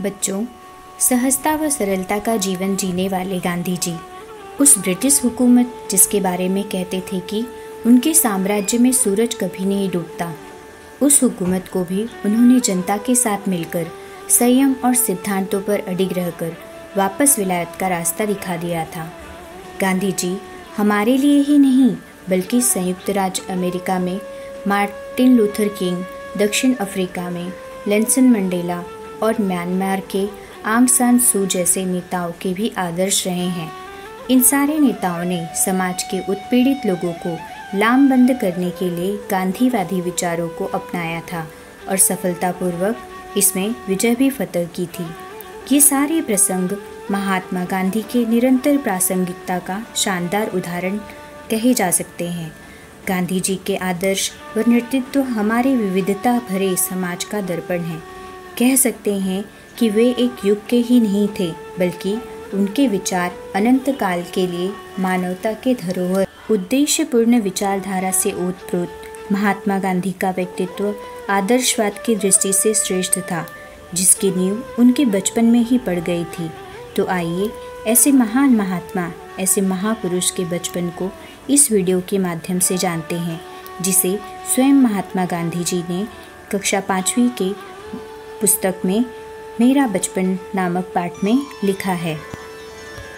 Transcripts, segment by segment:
बच्चों, सहजता व सरलता का जीवन जीने वाले गांधी जी उस ब्रिटिश हुकूमत जिसके बारे में कहते थे कि उनके साम्राज्य में सूरज कभी नहीं डूबता, उस हुकूमत को भी उन्होंने जनता के साथ मिलकर संयम और सिद्धांतों पर अडिग रहकर वापस विलायत का रास्ता दिखा दिया था। गांधी जी हमारे लिए ही नहीं बल्कि संयुक्त राज्य अमेरिका में मार्टिन लूथर किंग, दक्षिण अफ्रीका में नेल्सन मंडेला और म्यांमार के आंग सान सू जैसे नेताओं के भी आदर्श रहे हैं। इन सारे नेताओं ने समाज के उत्पीड़ित लोगों को लामबंद करने के लिए गांधीवादी विचारों को अपनाया था और सफलतापूर्वक इसमें विजय भी फतह की थी। ये सारे प्रसंग महात्मा गांधी के निरंतर प्रासंगिकता का शानदार उदाहरण कहे जा सकते हैं। गांधी जी के आदर्श व नेतृत्व हमारे विविधता भरे समाज का दर्पण है। कह सकते हैं कि वे एक युग के ही नहीं थे बल्कि उनके विचार अनंत काल के लिए मानवता के धरोहर। उद्देश्यपूर्ण विचारधारा से ओतप्रोत महात्मा गांधी का व्यक्तित्व आदर्शवाद की दृष्टि से श्रेष्ठ था, जिसकी नींव उनके बचपन में ही पड़ गई थी। तो आइए ऐसे महान महात्मा, ऐसे महापुरुष के बचपन को इस वीडियो के माध्यम से जानते हैं, जिसे स्वयं महात्मा गांधी जी ने कक्षा 5वीं के पुस्तक में मेरा बचपन नामक पाठ में लिखा है।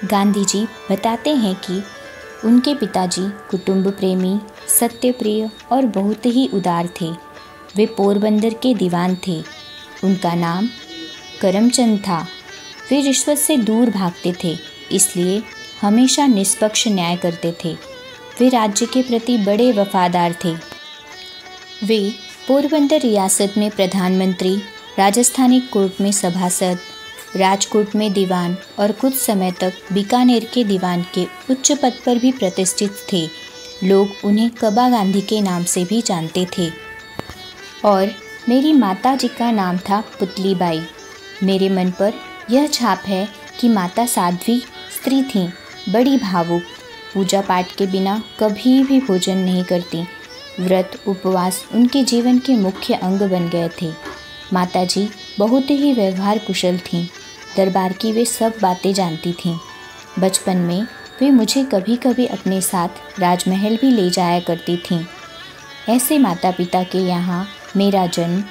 गांधी जी बताते हैं कि उनके पिताजी कुटुंब प्रेमी, सत्यप्रिय और बहुत ही उदार थे। वे पोरबंदर के दीवान थे। उनका नाम करमचंद था। वे रिश्वत से दूर भागते थे, इसलिए हमेशा निष्पक्ष न्याय करते थे। वे राज्य के प्रति बड़े वफादार थे। वे पोरबंदर रियासत में प्रधानमंत्री, राजस्थानी कोर्ट में सभासद, राजकोट में दीवान और कुछ समय तक बीकानेर के दीवान के उच्च पद पर भी प्रतिष्ठित थे। लोग उन्हें कबा गांधी के नाम से भी जानते थे। और मेरी माता जी का नाम था पुतली बाई। मेरे मन पर यह छाप है कि माता साध्वी स्त्री थीं, बड़ी भावुक, पूजा पाठ के बिना कभी भी भोजन नहीं करती। व्रत उपवास उनके जीवन के मुख्य अंग बन गए थे। माताजी बहुत ही व्यवहार कुशल थीं। दरबार की वे सब बातें जानती थीं। बचपन में वे मुझे कभी कभी अपने साथ राजमहल भी ले जाया करती थीं। ऐसे माता पिता के यहाँ मेरा जन्म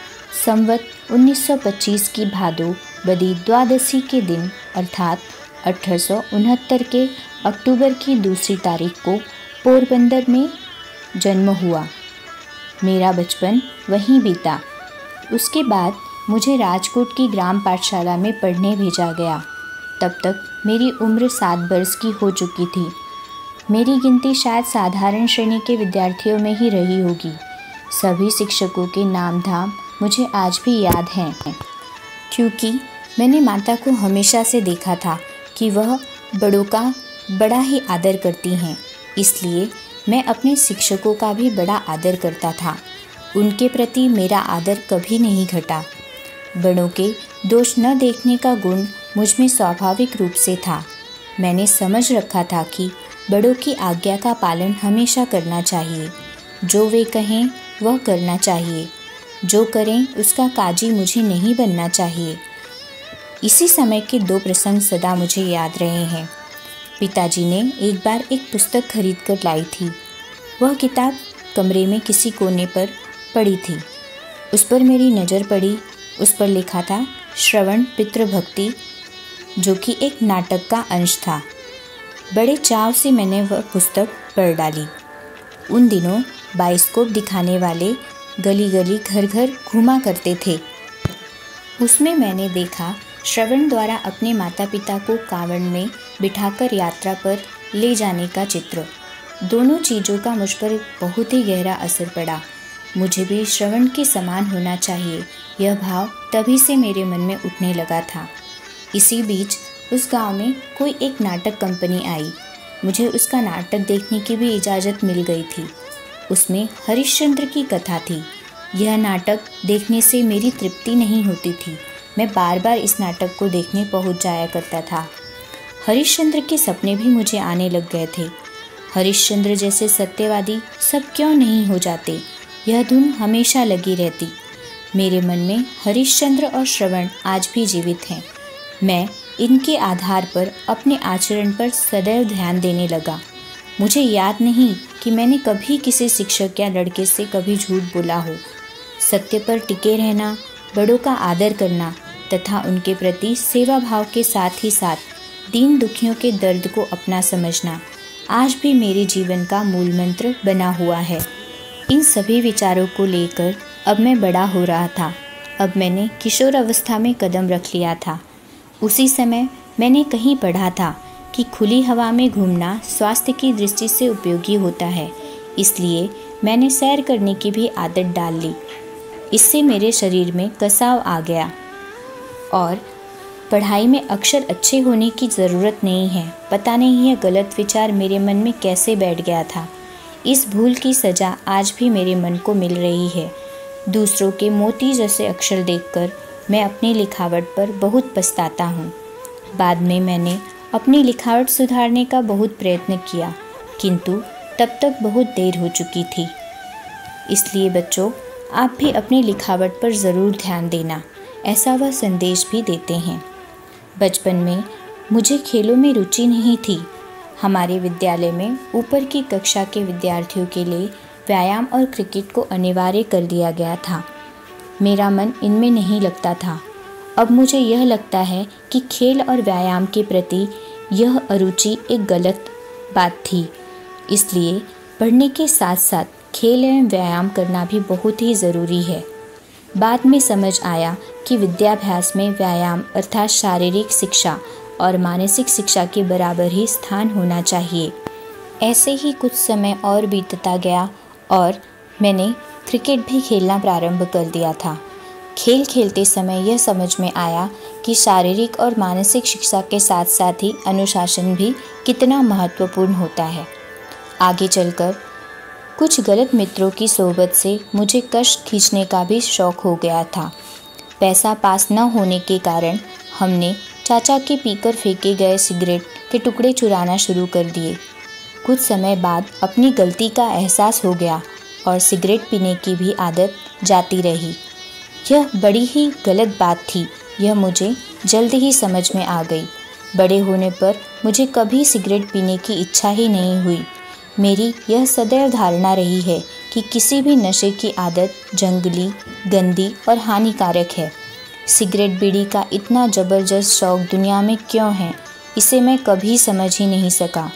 संवत 1925 की भादो बदी द्वादशी के दिन अर्थात 1869 के अक्टूबर की 2 तारीख को पोरबंदर में जन्म हुआ। मेरा बचपन वहीं बीता। उसके बाद मुझे राजकोट की ग्राम पाठशाला में पढ़ने भेजा गया। तब तक मेरी उम्र 7 वर्ष की हो चुकी थी। मेरी गिनती शायद साधारण श्रेणी के विद्यार्थियों में ही रही होगी। सभी शिक्षकों के नाम धाम मुझे आज भी याद हैं, क्योंकि मैंने माता को हमेशा से देखा था कि वह बड़ों का बड़ा ही आदर करती हैं। इसलिए मैं अपने शिक्षकों का भी बड़ा आदर करता था। उनके प्रति मेरा आदर कभी नहीं घटा। बड़ों के दोष न देखने का गुण मुझ में स्वाभाविक रूप से था। मैंने समझ रखा था कि बड़ों की आज्ञा का पालन हमेशा करना चाहिए। जो वे कहें वह करना चाहिए। जो करें उसका काजी मुझे नहीं बनना चाहिए। इसी समय के 2 प्रसंग सदा मुझे याद रहे हैं। पिताजी ने एक बार एक पुस्तक खरीद कर लाई थी। वह किताब कमरे में किसी कोने पर पड़ी थी। उस पर मेरी नज़र पड़ी। उस पर लिखा था श्रवण पितृभक्ति, जो कि एक नाटक का अंश था। बड़े चाव से मैंने वह पुस्तक पढ़ डाली। उन दिनों बाइस्कोप दिखाने वाले गली गली घर घर घूमा करते थे। उसमें मैंने देखा श्रवण द्वारा अपने माता पिता को कांवड़ में बिठाकर यात्रा पर ले जाने का चित्र। दोनों चीज़ों का मुझ पर बहुत ही गहरा असर पड़ा। मुझे भी श्रवण के समान होना चाहिए, यह भाव तभी से मेरे मन में उठने लगा था। इसी बीच उस गांव में कोई एक नाटक कंपनी आई। मुझे उसका नाटक देखने की भी इजाज़त मिल गई थी। उसमें हरिश्चंद्र की कथा थी। यह नाटक देखने से मेरी तृप्ति नहीं होती थी। मैं बार बार इस नाटक को देखने पहुंच जाया करता था। हरिश्चंद्र के सपने भी मुझे आने लग गए थे। हरिश्चंद्र जैसे सत्यवादी सब क्यों नहीं हो जाते, यह धुन हमेशा लगी रहती। मेरे मन में हरिश्चंद्र और श्रवण आज भी जीवित हैं। मैं इनके आधार पर अपने आचरण पर सदैव ध्यान देने लगा। मुझे याद नहीं कि मैंने कभी किसी शिक्षक या लड़के से कभी झूठ बोला हो। सत्य पर टिके रहना, बड़ों का आदर करना तथा उनके प्रति सेवा भाव के साथ ही साथ दीन दुखियों के दर्द को अपना समझना आज भी मेरे जीवन का मूल मंत्र बना हुआ है। इन सभी विचारों को लेकर अब मैं बड़ा हो रहा था। अब मैंने किशोर अवस्था में कदम रख लिया था। उसी समय मैंने कहीं पढ़ा था कि खुली हवा में घूमना स्वास्थ्य की दृष्टि से उपयोगी होता है, इसलिए मैंने सैर करने की भी आदत डाल ली। इससे मेरे शरीर में कसाव आ गया और पढ़ाई में अक्षर अच्छे होने की ज़रूरत नहीं है। पता नहीं यह गलत विचार मेरे मन में कैसे बैठ गया था। इस भूल की सज़ा आज भी मेरे मन को मिल रही है। दूसरों के मोती जैसे अक्षर देखकर मैं अपनी लिखावट पर बहुत पछताता हूँ। बाद में मैंने अपनी लिखावट सुधारने का बहुत प्रयत्न किया, किंतु तब तक बहुत देर हो चुकी थी। इसलिए बच्चों, आप भी अपनी लिखावट पर ज़रूर ध्यान देना, ऐसा वह संदेश भी देते हैं। बचपन में मुझे खेलों में रुचि नहीं थी। हमारे विद्यालय में ऊपर की कक्षा के विद्यार्थियों के लिए व्यायाम और क्रिकेट को अनिवार्य कर दिया गया था। मेरा मन इनमें नहीं लगता था। अब मुझे यह लगता है कि खेल और व्यायाम के प्रति यह अरुचि एक गलत बात थी। इसलिए पढ़ने के साथ साथ खेल एवं व्यायाम करना भी बहुत ही ज़रूरी है। बाद में समझ आया कि विद्याभ्यास में व्यायाम अर्थात शारीरिक शिक्षा और मानसिक शिक्षा के बराबर ही स्थान होना चाहिए। ऐसे ही कुछ समय और बीतता गया और मैंने क्रिकेट भी खेलना प्रारंभ कर दिया था। खेल खेलते समय यह समझ में आया कि शारीरिक और मानसिक शिक्षा के साथ साथ ही अनुशासन भी कितना महत्वपूर्ण होता है। आगे चलकर कुछ गलत मित्रों की सोबत से मुझे कष्ट खींचने का भी शौक हो गया था। पैसा पास न होने के कारण हमने चाचा के पीकर फेंके गए सिगरेट के टुकड़े चुराना शुरू कर दिए। कुछ समय बाद अपनी गलती का एहसास हो गया और सिगरेट पीने की भी आदत जाती रही। यह बड़ी ही गलत बात थी। यह मुझे जल्द ही समझ में आ गई। बड़े होने पर मुझे कभी सिगरेट पीने की इच्छा ही नहीं हुई। मेरी यह सदैव धारणा रही है कि किसी भी नशे की आदत जंगली, गंदी और हानिकारक है। सिगरेट बीड़ी का इतना ज़बरदस्त शौक़ दुनिया में क्यों है, इसे मैं कभी समझ ही नहीं सका।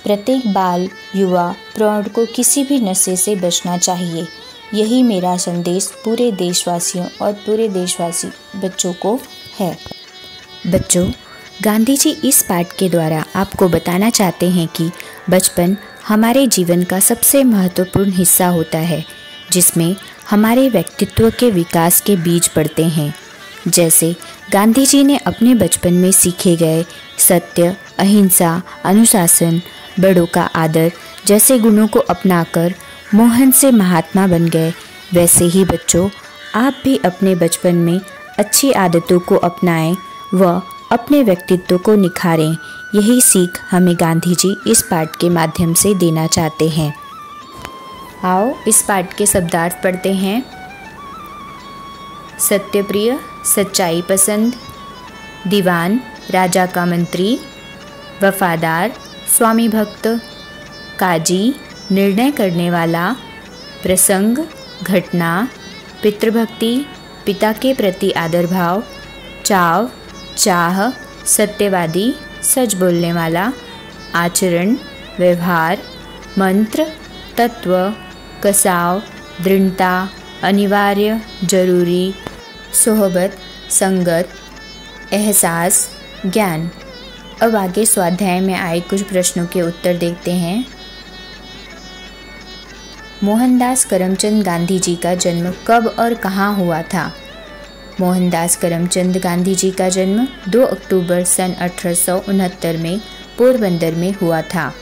प्रत्येक बाल, युवा, प्रौढ़ को किसी भी नशे से बचना चाहिए। यही मेरा संदेश पूरे देशवासियों और पूरे देशवासी बच्चों को है। बच्चों, गांधी जी इस पाठ के द्वारा आपको बताना चाहते हैं कि बचपन हमारे जीवन का सबसे महत्वपूर्ण हिस्सा होता है, जिसमें हमारे व्यक्तित्व के विकास के बीज पड़ते हैं। जैसे गांधी जी ने अपने बचपन में सीखे गए सत्य, अहिंसा, अनुशासन, बड़ों का आदर जैसे गुणों को अपनाकर मोहन से महात्मा बन गए, वैसे ही बच्चों, आप भी अपने बचपन में अच्छी आदतों को अपनाएं व अपने व्यक्तित्व को निखारें। यही सीख हमें गांधी जी इस पाठ के माध्यम से देना चाहते हैं। आओ इस पाठ के शब्दार्थ पढ़ते हैं। सत्यप्रिय, सच्चाई पसंद, दीवान, राजा का मंत्री, वफादार, स्वामी भक्त, काजी, निर्णय करने वाला, प्रसंग, घटना, पितृभक्ति, पिता के प्रति आदर भाव, चाव, चाह, सत्यवादी, सच बोलने वाला, आचरण, व्यवहार, मंत्र, तत्व, कसाव, दृढ़ता, अनिवार्य, जरूरी, सोहबत, संगत, एहसास, ज्ञान। अब आगे स्वाध्याय में आए कुछ प्रश्नों के उत्तर देखते हैं। मोहनदास करमचंद गांधी जी का जन्म कब और कहाँ हुआ था? मोहनदास करमचंद गांधी जी का जन्म 2 अक्टूबर सन 1869 में पोरबंदर में हुआ था।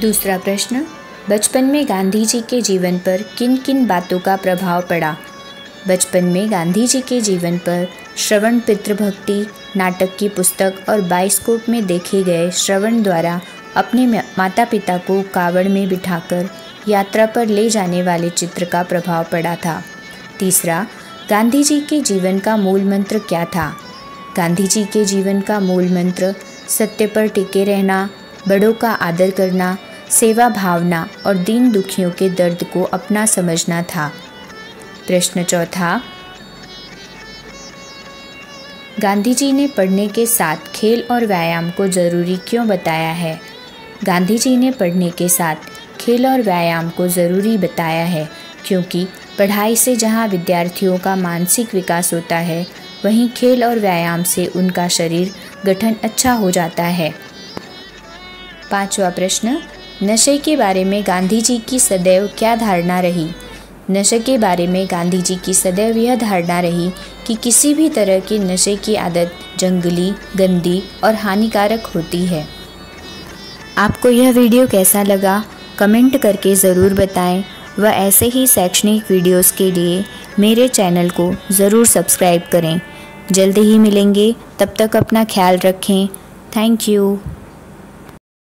दूसरा प्रश्न, बचपन में गांधी जी के जीवन पर किन किन बातों का प्रभाव पड़ा? बचपन में गांधी जी के जीवन पर श्रवण पितृभक्ति नाटक की पुस्तक और बाइस्कोप में देखे गए श्रवण द्वारा अपने माता पिता को कावड़ में बिठाकर यात्रा पर ले जाने वाले चित्र का प्रभाव पड़ा था। तीसरा, गांधी जी के जीवन का मूल मंत्र क्या था? गांधी जी के जीवन का मूल मंत्र सत्य पर टिके रहना, बड़ों का आदर करना, सेवा भावना और दीन दुखियों के दर्द को अपना समझना था। प्रश्न चौथा, गांधी जी ने पढ़ने के साथ खेल और व्यायाम को जरूरी क्यों बताया है? गांधी जी ने पढ़ने के साथ खेल और व्यायाम को ज़रूरी बताया है क्योंकि पढ़ाई से जहाँ विद्यार्थियों का मानसिक विकास होता है, वहीं खेल और व्यायाम से उनका शरीर गठन अच्छा हो जाता है। पांचवा प्रश्न, नशे के बारे में गांधी जी की सदैव क्या धारणा रही? नशे के बारे में गांधी जी की सदैव यह धारणा रही कि किसी भी तरह के नशे की आदत जंगली, गंदी और हानिकारक होती है। आपको यह वीडियो कैसा लगा कमेंट करके ज़रूर बताएं व ऐसे ही शैक्षणिक वीडियोस के लिए मेरे चैनल को ज़रूर सब्सक्राइब करें। जल्द ही मिलेंगे, तब तक अपना ख्याल रखें। Thank you.